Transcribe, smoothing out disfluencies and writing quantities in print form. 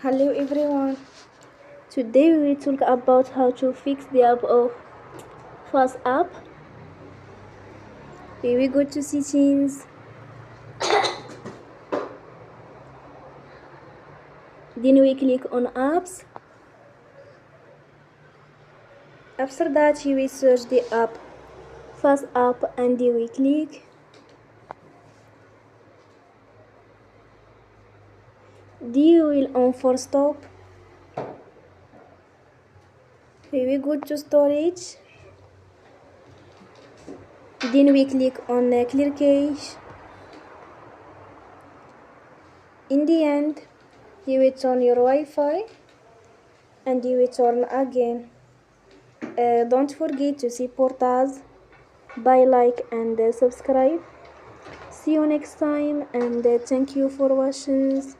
Hello everyone. Today we will talk about how to fix the app of FaceApp. Here we go to settings. Then we click on apps. After that we search the app FaceApp and we click. Then we will on for stop. Here we go to storage. Then we click on clear cache. In the end, you will turn your Wi-Fi and you will turn again. Don't forget to support us by like and subscribe. See you next time and thank you for watching.